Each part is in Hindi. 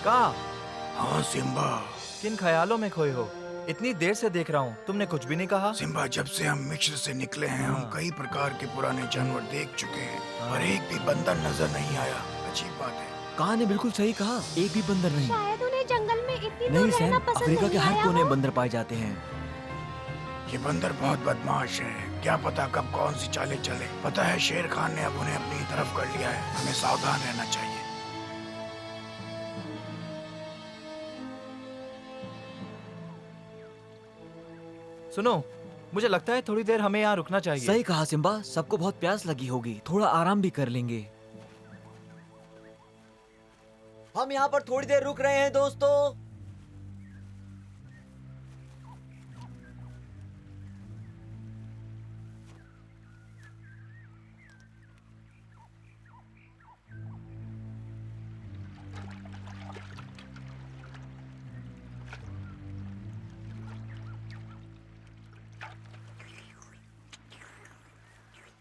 कहाँ? हाँ सिम्बा। किन ख्यालों में खोए हो? इतनी देर से देख रहा हूँ, तुमने कुछ भी नहीं कहा। सिम्बा, जब से हम मिस्र से निकले हैं हम कई प्रकार के पुराने जानवर देख चुके हैं, पर एक भी बंदर नजर नहीं आया। अजीब बात है। कहा ने बिल्कुल सही कहा, एक भी बंदर नहीं। शायद उन्हें जंगल में इतनी नहीं दूर सैम, रहना पसंद अफ्रीका के नहीं हर आया कोने हो। में बंदर पाए जाते हैं। ये बंदर बहुत बदमाश है, क्या पता कब कौन सी चालें चले। पता है शेर खान ने अब उन्हें अपनी तरफ कर लिया है, हमें सावधान रहना चाहिए। सुनो, मुझे लगता है थोड़ी देर हमें यहाँ रुकना चाहिए। सही कहा सिम्बा, सबको बहुत प्यास लगी होगी, थोड़ा आराम भी कर लेंगे। हम यहाँ पर थोड़ी देर रुक रहे हैं दोस्तों।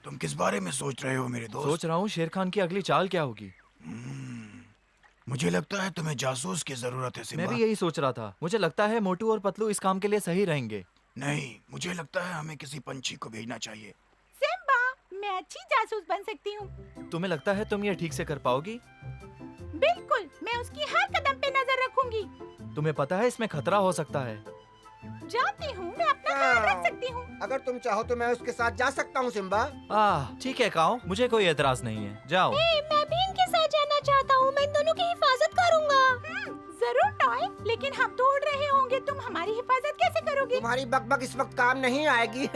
तुम किस बारे में सोच रहे हो मेरे दोस्त? सोच रहा हूँ शेर खान की अगली चाल क्या होगी। मुझे लगता है तुम्हें जासूस की जरूरत है सिम्बा। मैं भी यही सोच रहा था। मुझे लगता है मोटू और पतलू इस काम के लिए सही रहेंगे। नहीं, मुझे लगता है हमें किसी पंछी को भेजना चाहिए। सिम्बा, मैं अच्छी जासूस बन सकती हूँ। तुम्हें लगता है तुम ये ठीक से कर पाओगी? बिल्कुल, मैं उसकी हर कदम पे नजर रखूंगी। तुम्हें पता है इसमें खतरा हो सकता है। जानती हूँ, मैं अपना ख्याल रख सकती हूँ। अगर तुम चाहो तो मैं उसके साथ जा सकता हूँ सिम्बा। ठीक है काओ, मुझे कोई एतराज नहीं है, जाओ। मैं भी इनके साथ जाना चाहता हूँ। मैं इन दोनों की हिफाजत करूँगा। जरूर टॉय, लेकिन हम तो उड़ रहे होंगे, तुम हमारी हिफाजत कैसे करोगे? तुम्हारी बकबक इस वक्त काम नहीं आएगी।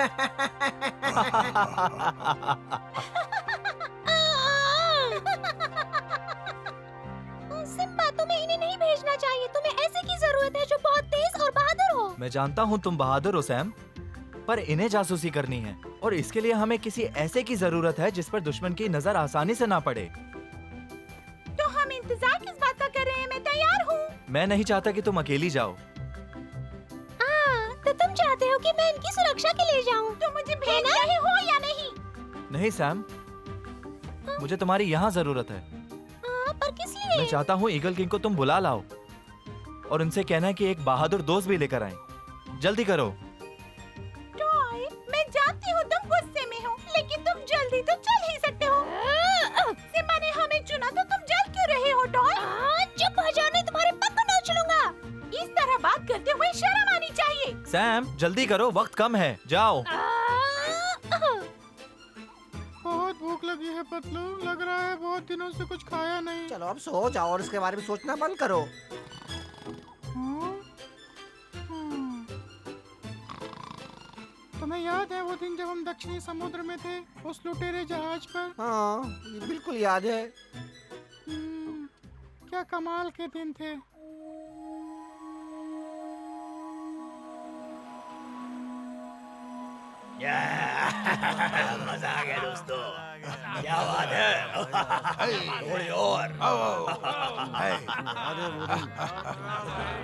सिम्बा, तुम्हें इन्हें नहीं भेजना चाहिए। तुम्हें ऐसे की जरूरत है जो बहुत तेज और बहादुर हो। मैं जानता हूँ तुम बहादुर हो सैम, पर इन्हें जासूसी करनी है और इसके लिए हमें किसी ऐसे की जरूरत है जिस पर दुश्मन की नजर आसानी से ना पड़े। तो हम इंतजार किस बात का कर रहे हैं? मैं तैयार हूँ। मैं नहीं चाहता कि तुम अकेली जाओ। तो तुम चाहते हो कि मैं इनकी सुरक्षा के लिए जाऊँ? तो मुझे भेज रहे हो या नहीं? नहीं सैम, मुझे तुम्हारी यहाँ जरूरत है। पर किस लिए? मैं चाहता हूँ ईगल किंग को तुम बुला लाओ और उनसे कहना है कि एक बहादुर दोस्त भी लेकर आए। जल्दी करो। टॉय, मैं जानती हूँ तुम गुस्से में हो, लेकिन तुम जल्दी तो चल ही सकते हो। सिम्बा ने हमें चुना तो तुम जल क्यों रहे हो टॉय? चुप हो जाओ, नहीं तुम्हारे पग को नोच लूंगा। इस तरह बात करते हुए शर्म आनी चाहिए। सैम जल्दी करो, वक्त कम है, जाओ। बहुत भूख लगी है पतलू, लग रहा है बहुत दिनों से कुछ खाया नहीं। चलो अब सो जाओ और इसके बारे में सोचना बंद करो। तुम्हें याद है वो दिन जब हम दक्षिणी समुद्र में थे, उस लुटेरे जहाज पर? हाँ, ये बिल्कुल याद है। क्या कमाल के दिन थे। मजा आ गया दोस्तों, क्या बात है। थोड़ी और।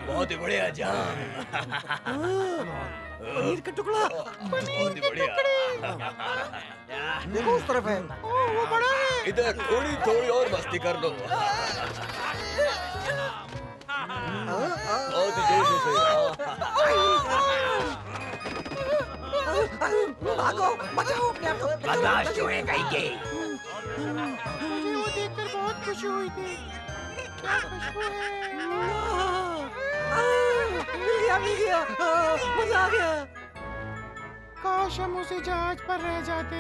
बहुत ही बढ़िया जान। पनीर का टुकड़ा। बहुत ही बढ़िया। देखो उस तरफ है। वो बड़ा है। इधर थोड़ी थोड़ी और मस्ती कर लो। बहुत ही जोश से। भागो, बचाओ अपने आप को। बर्दाश्त जो है कहीं के। मुझे वो देखकर बहुत खुशी हुई थी। क्या खुशबू है। मिल गया, मजा आ गया। काश हम उसी जहाज पर रह जाते।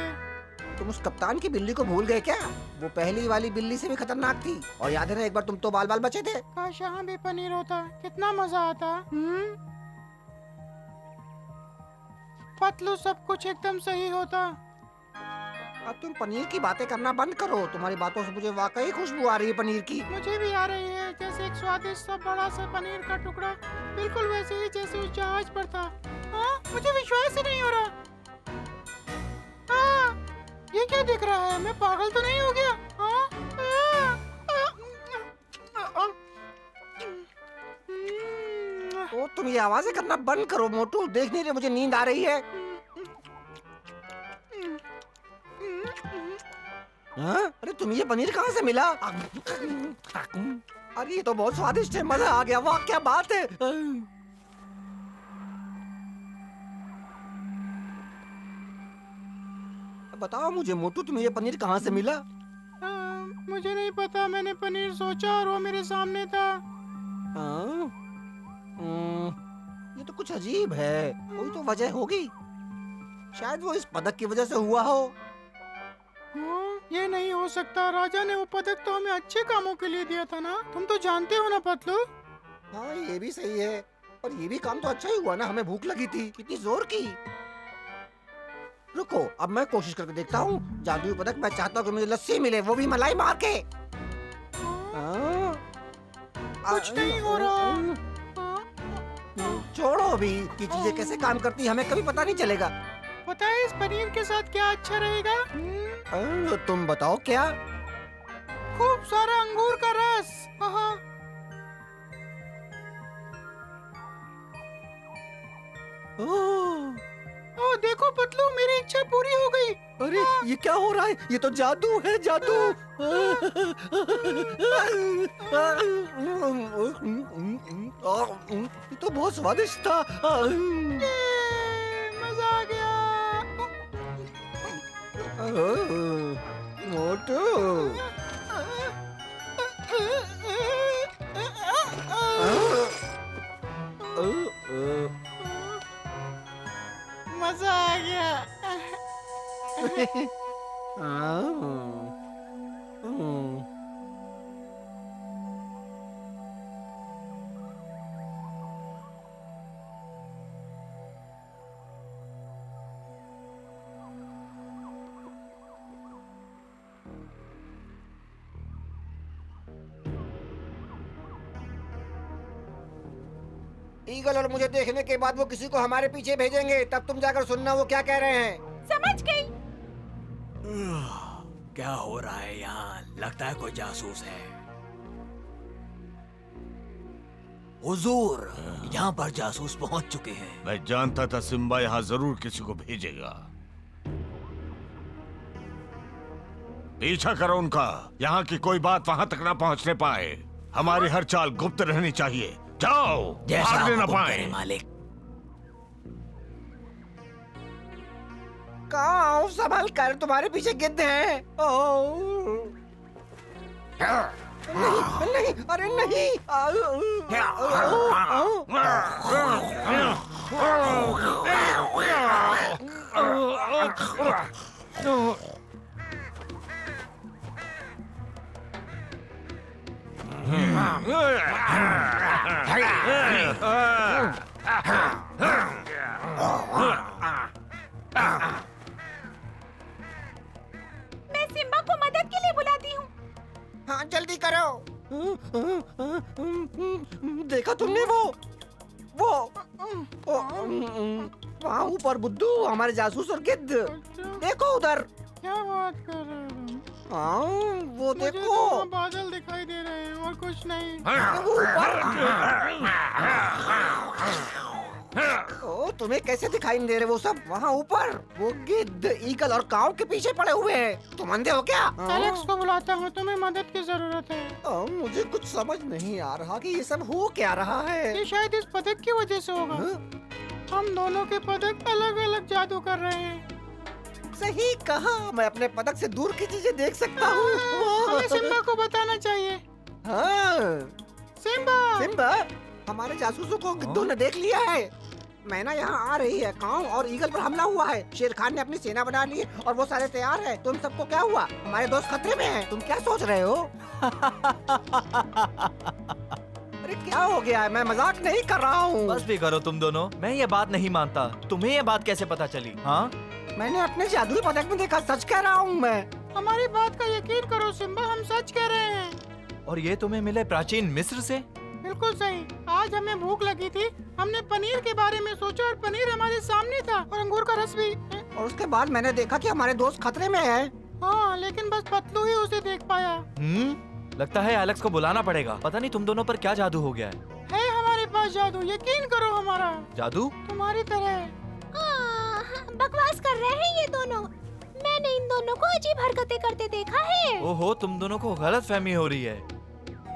तुम उस कप्तान की बिल्ली को भूल गए क्या? वो पहली वाली बिल्ली से भी खतरनाक थी। और याद है ना, एक बार तुम तो बाल बाल बचे थे। काश यहाँ भी पनीर होता, कितना मजा आता। पतलू, सब कुछ एकदम सही होता। अब तुम पनीर की बातें करना बंद करो। तुम्हारी बातों से मुझे वाकई खुशबू आ रही है पनीर की। मुझे भी आ रही है, जैसे एक स्वादिष्ट सा बड़ा सा पनीर का टुकड़ा, बिल्कुल वैसे ही जैसे उस जहाज पर था। मुझे विश्वास ही नहीं हो रहा। ये क्या दिख रहा है? मैं पागल तो नहीं हो गया? ओ, तुम ये आवाजें करना बंद करो मोटू। देख नहीं रहे मुझे नींद आ रही है। अरे तुम ये पनीर कहाँ से मिला? अरे ये तो बहुत स्वादिष्ट है, मजा आ गया, वाह क्या बात है। बताओ मुझे मोटू, तुम्हें ये पनीर कहाँ से मिला? मुझे नहीं पता, मैंने पनीर सोचा और वो मेरे सामने था। हाँ? ये तो कुछ अजीब है, कोई तो वजह होगी। शायद वो इस पदक की वजह से हुआ हो। ये नहीं हो सकता, राजा ने वो पदक तो हमें अच्छे कामों के लिए दिया था ना, तुम तो जानते हो ना पतलू। हाँ ये भी सही है, और ये भी काम तो अच्छा ही हुआ ना, हमें भूख लगी थी, कितनी जोर की। रुको, अब मैं कोशिश करके देखता हूँ। जादुई पदक, मैं चाहता हूँ कि मुझे लस्सी मिले, वो भी मलाई मार के। कुछ नहीं हो रहा। छोड़ो अभी, ये चीजें कैसे काम करती हमें कभी पता नहीं चलेगा। पता है इस पनीर के साथ क्या अच्छा रहेगा? तुम बताओ क्या? खूब सारा अंगूर का रस। हाँ। ओ देखो पतलू, मेरी इच्छा पूरी हो गई। अरे ये क्या हो रहा है? ये तो जादू है, जादू। ये तो बहुत स्वादिष्ट था। मजा आ गया। मोटू, मजा आ गया। ईगल और मुझे देखने के बाद वो किसी को हमारे पीछे भेजेंगे, तब तुम जाकर सुनना वो क्या कह रहे हैं। समझ गई। क्या हो रहा है यहाँ? लगता है कोई जासूस है। हुजूर, यहाँ पर जासूस पहुँच चुके हैं। मैं जानता था सिम्बा यहाँ जरूर किसी को भेजेगा। पीछा करो उनका, यहाँ की कोई बात वहाँ तक ना पहुँचने पाए। हमारी हर चाल गुप्त रहनी चाहिए। जाओ, भागने न पाए। मालिक। कहाँ संभल कर, तुम्हारे पीछे गिद्ध है। नहीं, नहीं, अरे नहीं। मैं सिम्बा को मदद के लिए बुलाती हूँ। हाँ जल्दी करो। देखा तुमने वो वहाँ ऊपर बुद्धू, हमारे जासूस और गिद्ध। देखो उधर। क्या बात कर रहे हो तुम? हाँ वो मुझे देखो। तो वहाँ बादल दिखाई दे रहे हैं और कुछ नहीं। वो ऊपर। ओ तुम्हें कैसे दिखाई नहीं दे रहे वो सब? वहाँ ऊपर वो गिद्ध, ईगल और काऊ के पीछे पड़े हुए हैं। तुम अंधे हो क्या? एलेक्स को बुलाता हूँ, तुम्हें मदद की जरूरत है। मुझे कुछ समझ नहीं आ रहा कि ये सब हो क्या रहा है। ये शायद इस पदक की वजह से होगा। हम दोनों के पदक अलग अलग जादू कर रहे हैं। सही कहा, मैं अपने पदक से दूर की चीजें देख सकता हूँ। हमें सिम्बा को बताना चाहिए। हाँ सिम्बा। सिम्बा, हमारे जासूसों को गिद्धों ने देख लिया है। मैना यहाँ आ रही है, काऊ और ईगल पर हमला हुआ है। शेर खान ने अपनी सेना बना ली है और वो सारे तैयार है। तुम सबको क्या हुआ? हमारे दोस्त खतरे में हैं। तुम क्या सोच रहे हो? अरे क्या हो गया है? मैं मजाक नहीं कर रहा हूँ। बस भी करो तुम दोनों, मैं ये बात नहीं मानता। तुम्हें ये बात कैसे पता चली? हाँ मैंने अपने जादुई पदक में देखा, सच कह रहा हूँ मैं। हमारी बात का यकीन करो सिम्बा, हम सच कह रहे हैं। और ये तुम्हें मिले प्राचीन मिस्र से? बिल्कुल सही। आज हमें भूख लगी थी, हमने पनीर के बारे में सोचा और पनीर हमारे सामने था और अंगूर का रस भी। और उसके बाद मैंने देखा कि हमारे दोस्त खतरे में है। हाँ लेकिन बस पतलू ही उसे देख पाया। लगता है एलेक्स को बुलाना पड़ेगा। पता नहीं तुम दोनों पर क्या जादू हो गया है हमारे पास जादू, यकीन करो हमारा। जादू? तुम्हारी तरह। बकवास कर रहे हैं ये दोनों। मैंने इन दोनों को अजीब हरकतें करते देखा है। ओहो, तुम दोनों को गलत फहमी हो रही है।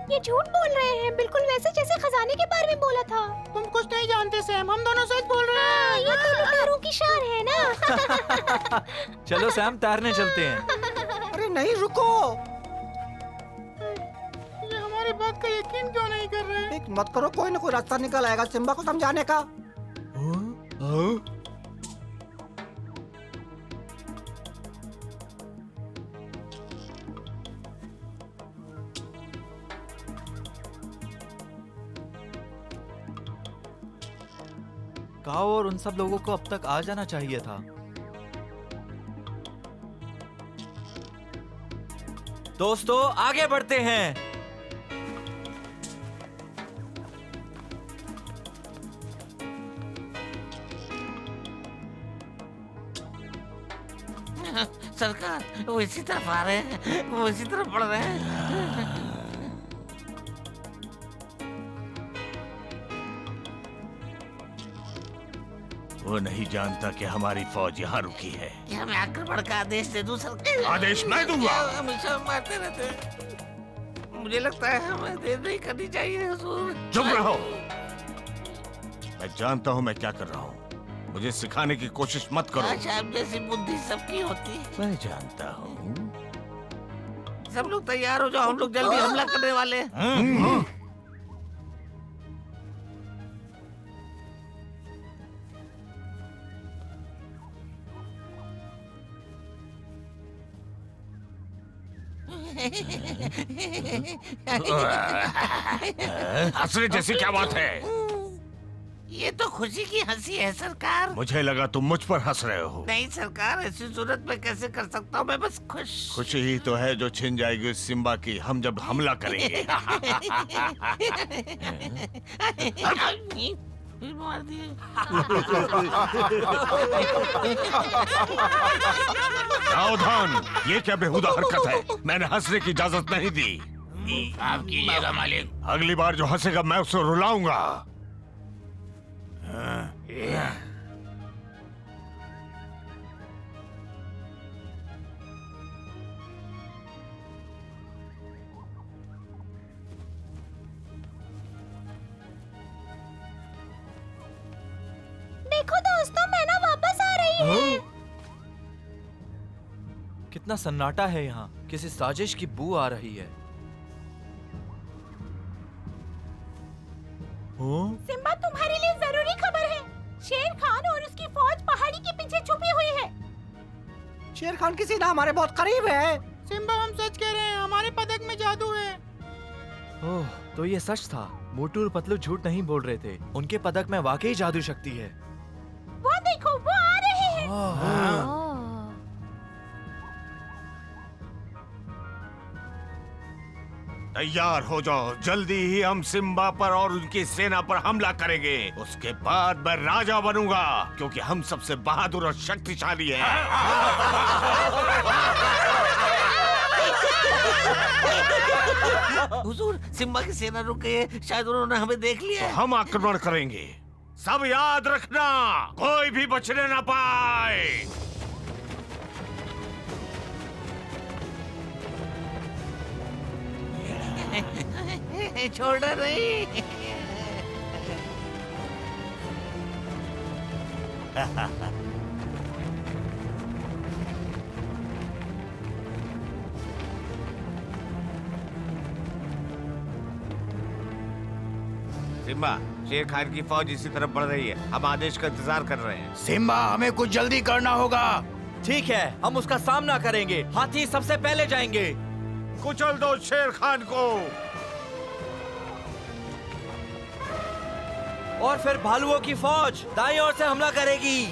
ये झूठ बोल रहे हैं, बिल्कुल वैसे जैसे खजाने के बारे में बोला था। तुम कुछ नहीं जानते सैम, हम दोनों सच बोल रहे हैं। ये तो लुटेरों की शान है ना। चलो सैम, तैरने चलते हैं। अरे नहीं, रुको। ये हमारी बात का यकीन क्यों नहीं कर रहे? एक मत करो, कोई ना कोई रास्ता निकल आएगा सिम्बा को समझाने का। काओ और उन सब लोगों को अब तक आ जाना चाहिए था। दोस्तों, आगे बढ़ते हैं। सरकार, वो इसी तरफ आ रहे हैं, वो इसी तरफ बढ़ रहे हैं। वो नहीं जानता कि हमारी फौज यहाँ रुकी है। कि हमें आक्रमण का आदेश दे दूं सरकार? आदेश मैं दूंगा। हमेशा मारते रहते हैं। मुझे लगता है हमें देर नहीं करनी चाहिए हुजूर। चुप रहो। मैं जानता हूँ मैं क्या कर रहा हूँ। मुझे सिखाने की कोशिश मत करो। अच्छा, अब जैसी बुद्धि सबकी होती है। मैं जानता हूँ। सब लोग तैयार हो जाओ, हम लोग जल्दी हमला करने वाले हैं। हंसने जैसी क्या बात है? ये तो खुशी की हंसी है सरकार। मुझे लगा तुम मुझ पर हंस रहे हो। नहीं सरकार, ऐसी सूरत में कैसे कर सकता हूँ, मैं बस खुश। खुशी ही तो है जो छिन जाएगी सिम्बा की, हम जब हमला करेंगे। मार दिए। सावधान, ये क्या बेहुदा हरकत है? मैंने हंसने की इजाजत नहीं दी। आप कीजिएगा मालिक। अगली बार जो हंसेगा मैं उसे रुलाऊंगा। देखो दोस्तों, मैना वापस आ रही है। कितना सन्नाटा है यहाँ, किसी साजिश की बू आ रही है। सिम्बा, तुम्हारे लिए जरूरी खबर है। शेर खान और उसकी फौज पहाड़ी के पीछे छुपी हुई है। शेर खान की सेना हमारे बहुत करीब है। सिम्बा, हम सच कह रहे हैं, हमारे पदक में जादू है। ओह, तो ये सच था। मोटू और पतलू झूठ नहीं बोल रहे थे। उनके पदक में वाकई जादू शक्ति है। वो देखो, वो आ रहे हैं। ओह। तैयार हो जाओ, जल्दी ही हम सिम्बा पर और उनकी सेना पर हमला करेंगे। उसके बाद मैं राजा बनूंगा, क्योंकि हम सबसे बहादुर और शक्तिशाली हैं। हुजूर, सिम्बा की सेना रुक गई है, शायद उन्होंने हमें देख लिया तो है। हम आक्रमण करेंगे। सब याद रखना, कोई भी बचने ना पाए। छोड़ना नहीं। सिम्बा, शेर खान की फौज इसी तरफ बढ़ रही है। हम आदेश का इंतजार कर रहे हैं। सिम्बा, हमें कुछ जल्दी करना होगा। ठीक है, हम उसका सामना करेंगे। हाथी सबसे पहले जाएंगे। कुचल दो शेर खान को। और फिर भालुओं की फौज दाईं ओर से हमला करेगी।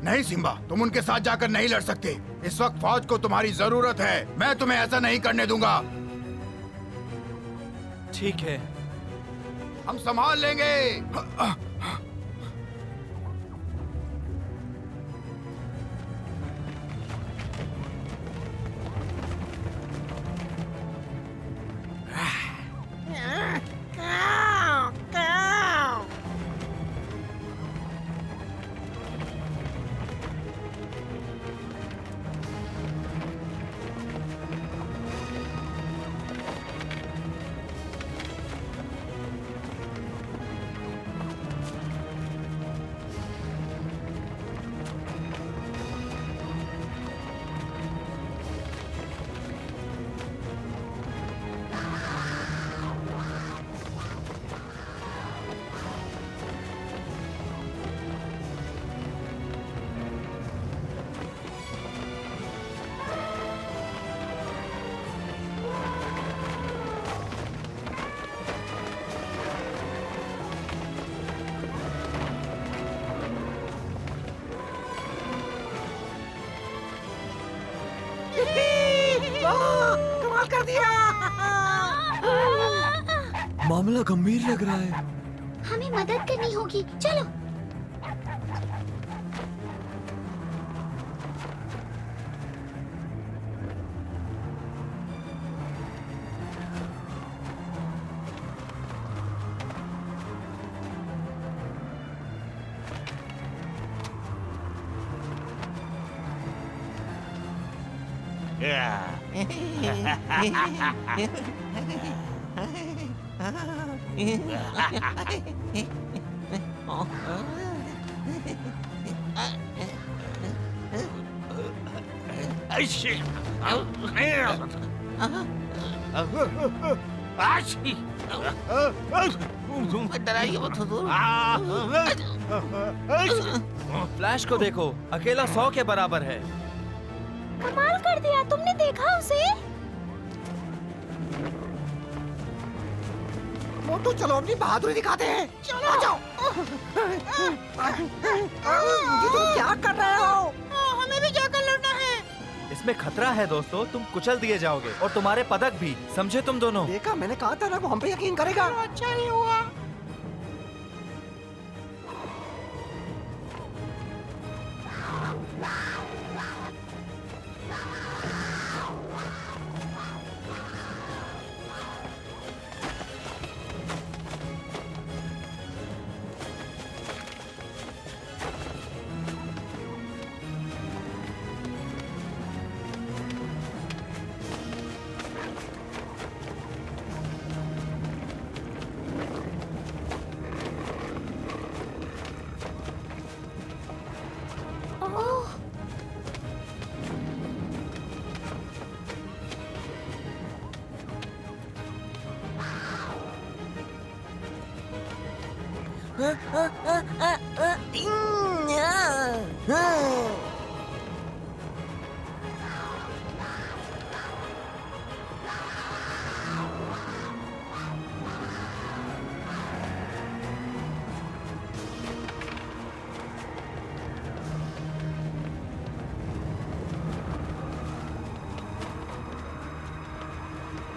नहीं सिम्बा, तुम उनके साथ जाकर नहीं लड़ सकते। इस वक्त फौज को तुम्हारी जरूरत है। मैं तुम्हें ऐसा नहीं करने दूंगा। ठीक है, हम संभाल लेंगे। मामला गंभीर लग रहा है। हमें मदद करनी होगी, चलो। डराइए मत हुजूर। फ्लैश को देखो, अकेला 100 के बराबर है। कमाल कर दिया, तुमने देखा उसे? मोटू चलो अपनी बहादुरी दिखाते हैं। चलो आ जाओ। ये तुम क्या कर रहे हो? हमें भी जाकर लड़ना है। इसमें खतरा है दोस्तों, तुम कुचल दिए जाओगे और तुम्हारे पदक भी, समझे तुम दोनों? देखा, मैंने कहा था ना वो हम पे यकीन करेगा। अच्छा ही हुआ।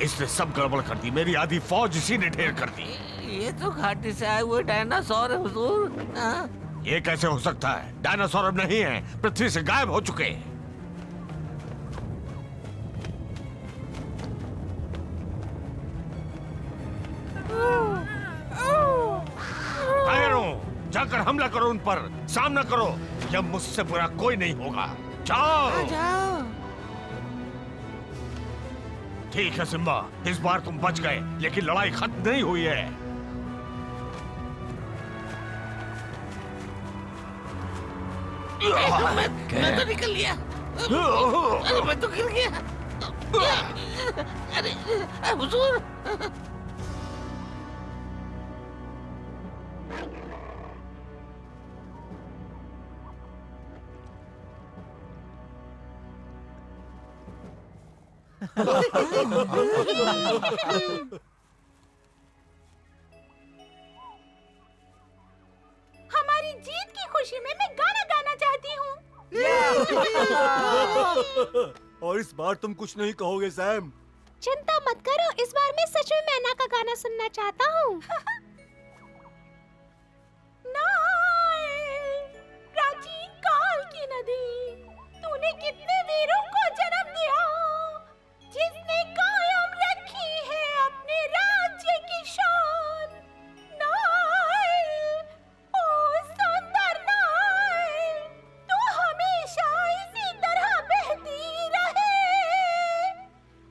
इसने सब गड़बड़ कर दी, मेरी आधी फौज इसी ने ढेर कर दी। ये तो घाटी से आए हुए डायनासोर है हुजूर। ये कैसे हो सकता है? डायनासोर अब नहीं है, पृथ्वी से गायब हो चुके हैं। जाकर हमला करो उन पर, सामना करो। जब मुझसे बुरा कोई नहीं होगा। जाओ। जाओ। ठीक है सिम्बा, इस बार तुम बच गए, लेकिन लड़ाई खत्म नहीं हुई है। मैं तो निकल लिया। अरे मैं तो गिर गया। अरे हुजूर। हमारी जीत की खुशी में मैं गाना गाना चाहती हूँ। और इस बार तुम कुछ नहीं कहोगे सैम? चिंता मत करो, इस बार मैं सच में मैना का गाना सुनना चाहता हूँ। प्राचीन काल की नदी, तूने कितने वीरों को जन्म दिया, जिसने कायम रखी है अपने राज्य की शान। नाइल, ओ सुंदर नाइल, तू हमेशा इसी तरह बहती रहे।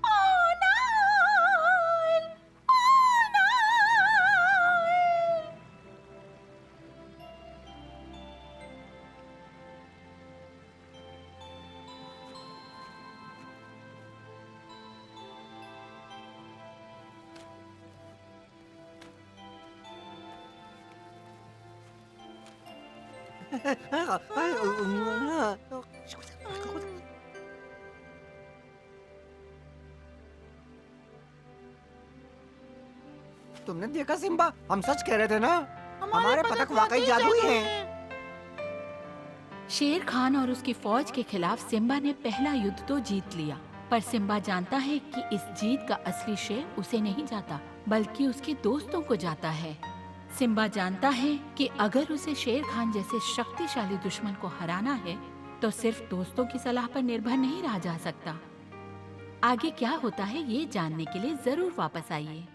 ओ नाइल, ओ नाइल। तुमने देखा सिम्बा, हम सच कह रहे थे ना, हमारे पदक वाकई जादुई हैं। शेर खान और उसकी फौज के खिलाफ सिम्बा ने पहला युद्ध तो जीत लिया, पर सिम्बा जानता है कि इस जीत का असली श्रेय उसे नहीं जाता, बल्कि उसके दोस्तों को जाता है। सिम्बा जानता है कि अगर उसे शेर खान जैसे शक्तिशाली दुश्मन को हराना है तो सिर्फ दोस्तों की सलाह पर निर्भर नहीं रहा जा सकता। आगे क्या होता है ये जानने के लिए जरूर वापस आइए।